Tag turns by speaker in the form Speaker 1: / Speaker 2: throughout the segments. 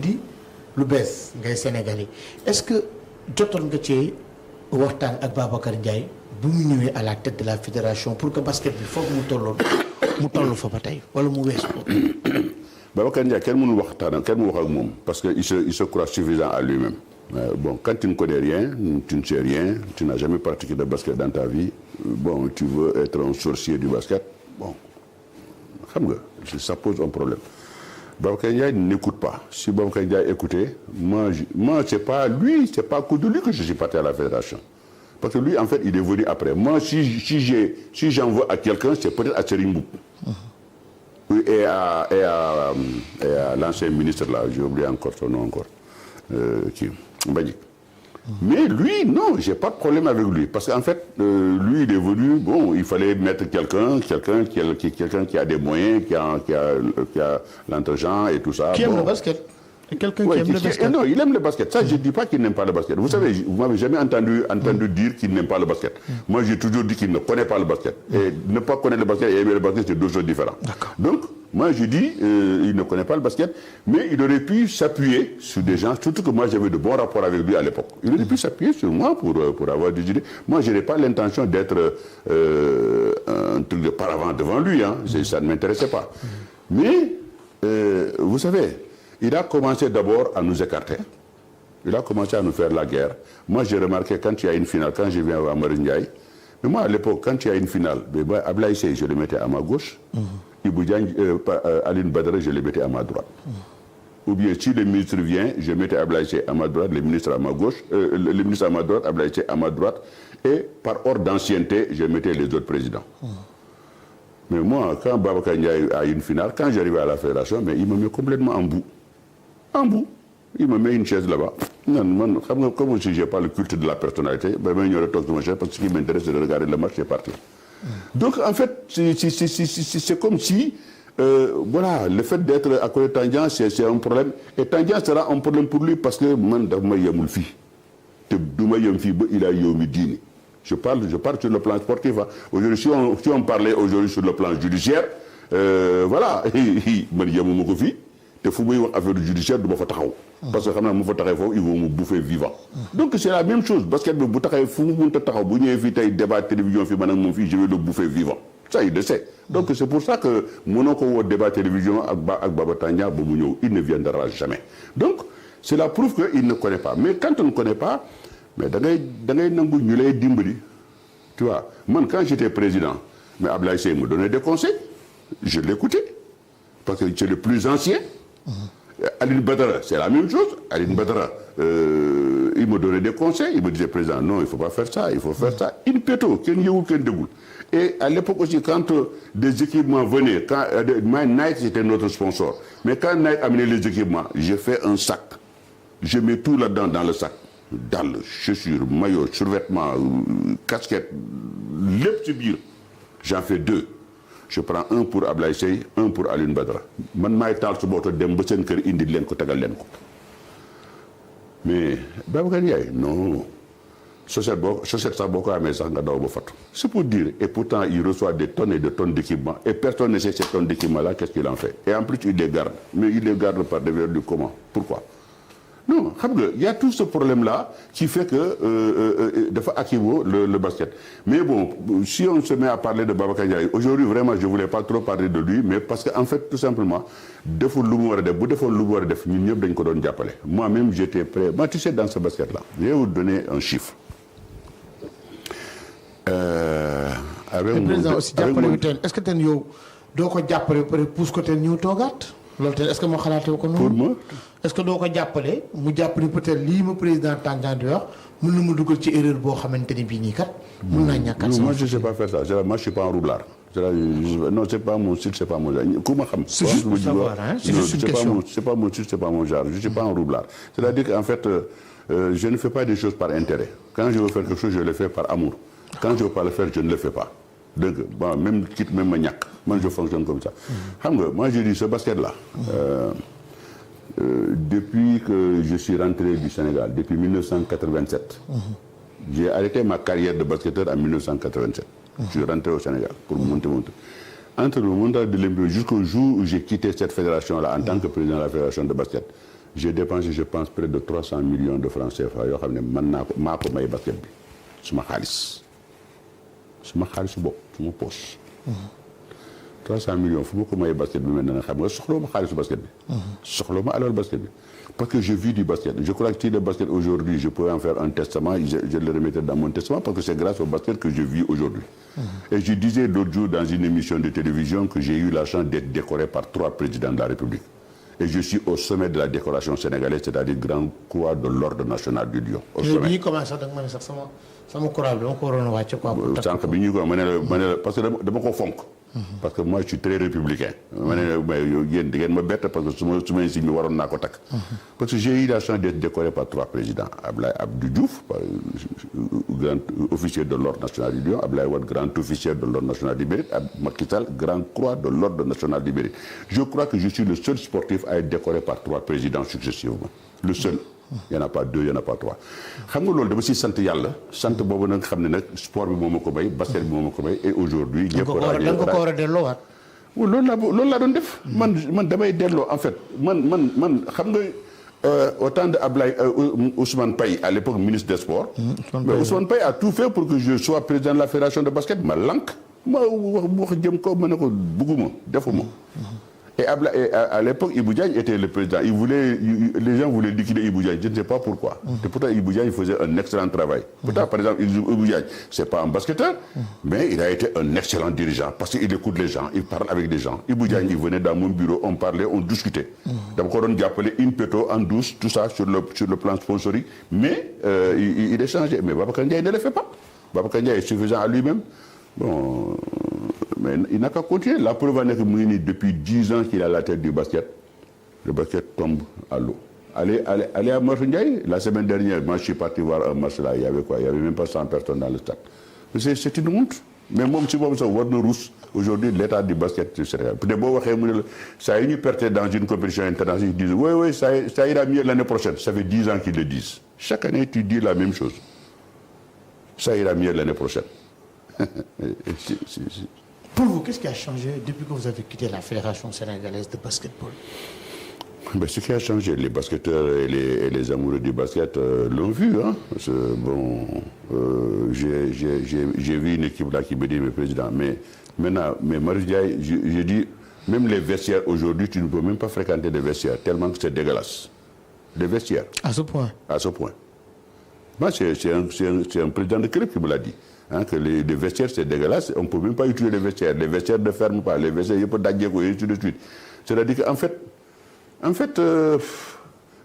Speaker 1: di lu bees ngay Sénégalais est-ce que jotoon nga ci waxtaan ak Babacar Ndiaye bu mu ñëwee à la tête de la fédération pour que basket bi foog mu toll fa ba tey wala mu weesu ko.
Speaker 2: Babacar Ndiaye kenn mënul waxtaan kenn mu wax ak moom parce que il se croit suffisant à lui-même. Bon, quand tu ne connais rien, tu ne sais rien, tu n'as jamais pratiqué de basket dans ta vie, bon, tu veux être un sorcier du basket, bon, ça pose un problème. Babacar Ndiaye n'écoute pas. Si Babacar Ndiaye écoutait, moi c'est pas lui, c'est pas à cause de lui que je suis parti à la fédération. Parce que lui, en fait, il est venu après. Moi, si j'en veux à quelqu'un, c'est peut-être à Serigne Mboup. Et à l'ancien ministre là, j'ai oublié encore son nom encore. Mais lui, non, j'ai pas de problème avec lui. Parce qu'en fait, lui, il est venu, bon, il fallait mettre quelqu'un qui a des moyens, qui a l'entregent et tout ça.
Speaker 1: Qui aime le basket. Quelqu'un qui aime le basket.
Speaker 2: Non, il aime le basket. Ça, je ne dis pas qu'il n'aime pas le basket. Vous savez, vous m'avez jamais entendu dire qu'il n'aime pas le basket. Moi, j'ai toujours dit qu'il ne connaît pas le basket. Et ne pas connaître le basket et aimer le basket, c'est deux choses différentes. Donc, moi, je dis, il ne connaît pas le basket, mais il aurait pu s'appuyer sur des gens, surtout que moi, j'avais de bons rapports avec lui à l'époque. Il aurait pu s'appuyer sur moi pour avoir des idées. Moi, je n'ai pas l'intention d'être un truc de paravent devant lui. Hein. Ça ne m'intéressait pas. Mais, vous savez, il a commencé d'abord à nous écarter. Il a commencé à nous faire la guerre. Moi, j'ai remarqué quand il y a une finale, quand je viens à Marin Ndiaye, mais moi, à l'époque, quand il y a une finale, Ablaye Seye, je le mettais à ma gauche. Ibou Diagne, Aline Badara, je le mettais à ma droite. Ou bien, si le ministre vient, je mettais Ablaye Seye à ma droite, le ministre à ma gauche, le ministre à ma droite, Ablaye Seye à ma droite. Et par ordre d'ancienneté, je mettais les autres présidents. Mais moi, quand Babacar Ndiaye a une finale, quand j'arrivais à la fédération, mais il me met complètement en bout. En bout. Il me met une chaise là-bas. Non, comme si je n'ai pas le culte de la personnalité, parce que ce qui m'intéresse, c'est de regarder le match et partir. Donc, en fait, c'est comme si, voilà, le fait d'être à côté de Tandian, c'est un problème. Et Tandian sera un problème pour lui parce que, je parle sur le plan sportif. Hein. Aujourd'hui, si on parlait aujourd'hui sur le plan judiciaire, voilà, te fu muy wax affaire judiciaire du ma fa taxaw parce que xam naa mu fa taxaw foofu ils vont me bouffer vivant donc c'est la même chose basket bi bu taxawee fu mu mënta taxaw bu ñëwee fii tey débat télévision fii man ak moom fii je vais le bouffer vivant ça il le sait donc c'est pour ça que mënoo ko woo débat télévision ak Baba Tandian ba mu ñëw il ne viendra jamais donc c'est la preuve que il ne connaît pas mais quand on ne connaît pas mais da ngay nangu ñu lay dimbali tu vois man quand j'étais président mais Ablaye Seye me donnait des conseils je l'écoutais parce que c'est le plus ancien. Aline Badara, c'est la même chose. Aline Badara, il me donnait des conseils. Il me disait, président, non, il ne faut pas faire ça, il faut faire ça. In petto, et à l'époque aussi, quand des équipements venaient, quand Nike c'était notre sponsor, mais quand Nike amenait les équipements, j'ai fait un sac. Je mets tout là-dedans dans le sac. Dalle, chaussures, maillot, survêtements, casquettes, lépp ci biir. J'en fais 2. Je prends un pour Ablaye Seye, un pour Aline Badara. Man maay taal su booto dem ba seen kër indi leen ko tagal leen ko. Mais Babacar Ndiaye, non. Société sax boo ko amee sax nga daw ba fatu. C'est pour dire, et pourtant il reçoit des tonnes et des tonnes d'équipements. Et personne ne sait ces tonnes d'équipements-là, qu'est-ce qu'il en fait. Et en plus, il les garde. Mais il les garde par des vertus comment? Pourquoi? Non, il y a tout ce problème-là qui fait que de fois le basket. Mais bon, si on se met à parler de Babacar Ndiaye, aujourd'hui vraiment je ne voulais pas trop parler de lui, mais parce qu'en fait tout simplement, moi-même j'étais prêt. Moi tu sais dans ce basket-là, je vais vous donner un chiffre.
Speaker 1: Le président aussi est-ce que tu as pousse côté New Togat? Est-ce que moo xalaatee ko noonu.
Speaker 2: Pour moi.
Speaker 1: Est-ce que doo ko jàppale mu jàpp ni peut-être lii ma président Tandian di wax mën na ma dugal ci erreur boo xamante ni bii nii kat. mën naa ñàkkat
Speaker 2: non moi je ne sais pas faire ça moi je suis pas en roublard. Non c'est pas mon style c'est pas mon genre ku ma xam.
Speaker 1: C'est juste pour savoir hein. C'est juste une question.
Speaker 2: C'est pas mon style c'est pas mon genre je suis pas en roublard. C'est-à-dire qu'en fait je ne fais pas des choses par intérêt. Quand je veux faire quelque chose je le fais par amour. Quand je veux pas le faire je ne le fais pas. Donc, bon, même quitte même ma ñàkk moi je fonctionne comme ça. Moi je dis ce basket là depuis que je suis rentré du Sénégal depuis 1987 j'ai arrêté ma carrière de basketteur en 1987 je suis rentré au Sénégal pour monter entre le montage de l'embryo jusqu'au jour où j'ai quitté cette fédération là en tant que président de la fédération de basket j'ai dépensé, je pense, près de 300 millions de francs CFA. Yo xamné man nako mako may basket bi. Suma xaliss bop, suma poche. 300 millions, fu mako may basket bi maintenant xam nga soxlo ma xaliss basket bi. Soxlo ma alal basket bi. Parce que je vis du basket. Je crois que si le basket aujourd'hui, je peux en faire un testament, je le remettrai dans mon testament parce que c'est grâce au basket que je vis aujourd'hui. Et je disais l'autre jour dans une émission de télévision que j'ai eu la chance d'être décoré par 3 présidents de la République. Et je suis au sommet de la décoration sénégalaise, c'est-à-dire Grand Croix de l'Ordre national du Lion. Au sommet. Parce que de mon fonk. Parce que moi je suis très républicain. Parce que j'ai eu la chance d'être décoré par 3 présidents. Ablaye Abdou Diouf, grand officier de l'Ordre national du Lion, Ablaye Wade, grand officier de l'Ordre national du Mérite, Macky Sall, Grand Croix de l'Ordre national du Mérite. Je crois que je suis le seul sportif à être décoré par 3 présidents successivement. Le seul. Il n'y en a pas 2, il n'y en a pas 3. Xam nga loolu dama ci sant yàlla sant boobu nag xam ne nag sport bi moo ma ko may basket bi moo ma ko may et aujourd'hui ñëpp
Speaker 1: da nga ko war a delloowaat.
Speaker 2: loolu laa doon def man damay delloo en fait man xam nga au temps de Ablaye Ousmane Paye à l'époque ministre des Sports mais Ousmane Paye a tout fait pour que je sois président de la fédération de basket ma lank ma wax jëm ko ma ne ko bugguma defuma. Et à l'époque, Ibou Diagne était le président. Les gens voulaient liquider Ibou Diagne. Je ne sais pas pourquoi. Et pourtant, Ibou Diagne faisait un excellent travail. Pourtant, par exemple, Ibou Diagne, ce n'est pas un basketteur, mais il a été un excellent dirigeant parce qu'il écoute les gens, il parle avec les gens. Ibou Diagne, il venait dans mon bureau, on parlait, on discutait. Donc, on appelait une péto en douce, tout ça sur le plan sponsoring. Mais il échangeait. Mais Babacar Ndiaye ne le fait pas. Babacar Ndiaye est suffisant à lui-même. Bon, mais il n'a qu'à continuer. La preuve en est que Mouni, depuis 10 ans qu'il a la tête du basket, le basket tombe à l'eau. Allez à Marseille, la semaine dernière, moi je suis parti voir un match là, il y avait quoi? Il n'y avait même pas 100 personnes dans le stade. C'est une honte. Mais moi, si je vois rousse, aujourd'hui, l'état du basket du Sénégal. Ça a une perte dans une compétition internationale. Ils disent, oui, ça ira mieux l'année prochaine. Ça fait 10 ans qu'ils le disent. Chaque année, tu dis la même chose. Ça ira mieux l'année prochaine.
Speaker 1: Pour vous, qu'est-ce qui a changé depuis que vous avez quitté la Fédération sénégalaise de basketball?
Speaker 2: Ben, ce qui a changé, les basketteurs et les amoureux du basket l'ont vu. Hein. J'ai vu une équipe là qui me dit, mais président, mais maintenant, Marie-Diaye, j'ai dit, même les vestiaires aujourd'hui, tu ne peux même pas fréquenter des vestiaires, tellement que c'est dégueulasse. Des vestiaires.
Speaker 1: À ce point?
Speaker 2: À ce point. Moi, c'est un président de club qui me l'a dit. Hein, que les vestiaires c'est dégueulasse, on ne peut même pas utiliser les vestiaires ne ferment pas, les vestiaires il peut d'agéco et ainsi de suite. C'est-à-dire qu'en fait,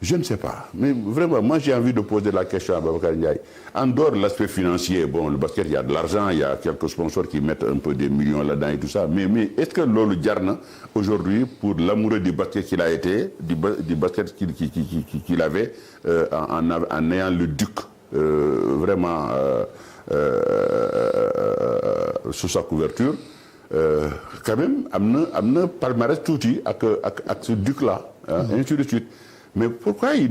Speaker 2: je ne sais pas, mais vraiment, moi j'ai envie de poser la question à Babacar Ndiaye. En dehors de l'aspect financier, bon, le basket, il y a de l'argent, il y a quelques sponsors qui mettent un peu des millions là-dedans et tout ça, mais est-ce que Lolo Diarna, aujourd'hui, pour l'amoureux du basket qu'il a été, du basket qu'il avait, en ayant le duc, vraiment... sous sa couverture, quand même, amna palmarès touti avec ce duc-là, ainsi de suite. Mais pourquoi il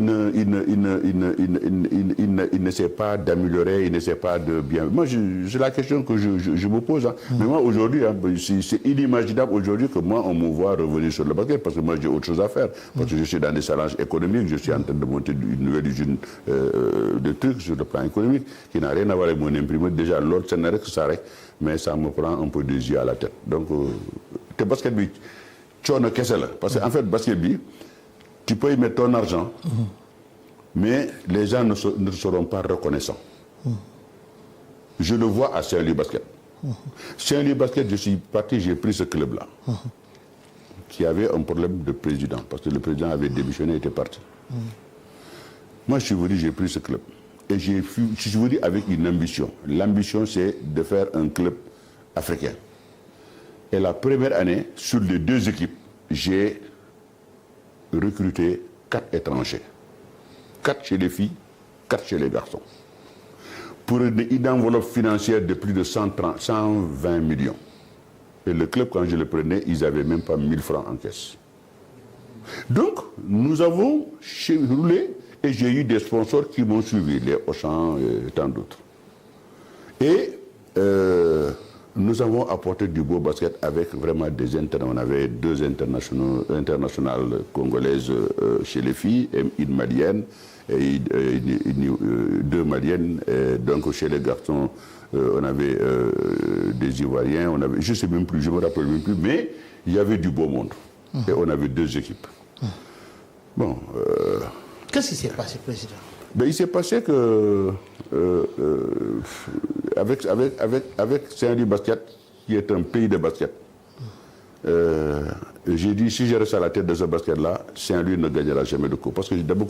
Speaker 2: n'essaie pas d'améliorer, il n'essaie pas de bien... Moi, c'est la question que je me pose. Hein. Mais moi, aujourd'hui, hein, c'est inimaginable aujourd'hui que moi, on me voit revenir sur le basket parce que moi, j'ai autre chose à faire. Parce que je suis dans des challenges économiques, je suis en train de monter une nouvelle usine de trucs sur le plan économique qui n'a rien à voir avec mon imprimé. Déjà, l'autre scénario que ça arrête, mais ça me prend un peu des yeux à la tête. Donc, le basket, tu as qu'est-ce là. Parce qu'en fait, le basket, tu peux y mettre ton argent, mais les gens ne seront pas reconnaissants. Je le vois à Saint-Louis Basket. Saint-Louis Basket, je suis parti, j'ai pris ce club-là, qui avait un problème de président, parce que le président avait démissionné et était parti. Moi, je suis venu, j'ai pris ce club. Et je suis venu avec une ambition. L'ambition, c'est de faire un club africain. Et la première année, sur les 2 équipes, j'ai recruter 4 étrangers. 4 chez les filles, 4 chez les garçons. Pour une enveloppe financière de plus de 120 millions. Et le club, quand je le prenais, ils n'avaient même pas 1000 francs en caisse. Donc, nous avons roulé et j'ai eu des sponsors qui m'ont suivi, les Auchan et tant d'autres. Et nous avons apporté du beau basket avec vraiment des internationaux. On avait 2 internationales congolaises chez les filles, une malienne et 2 maliennes. Donc chez les garçons, on avait des Ivoiriens, je ne sais même plus, je ne me rappelle même plus, mais il y avait du beau monde. Et on avait 2 équipes. Bon.
Speaker 1: Qu'est-ce qui s'est passé, Président?
Speaker 2: Ben, il s'est passé que avec Saint-Louis Basket, qui est un pays de basket, j'ai dit si je reste à la tête de ce basket-là, Saint-Louis ne gagnera jamais de coupe. Parce que d'abord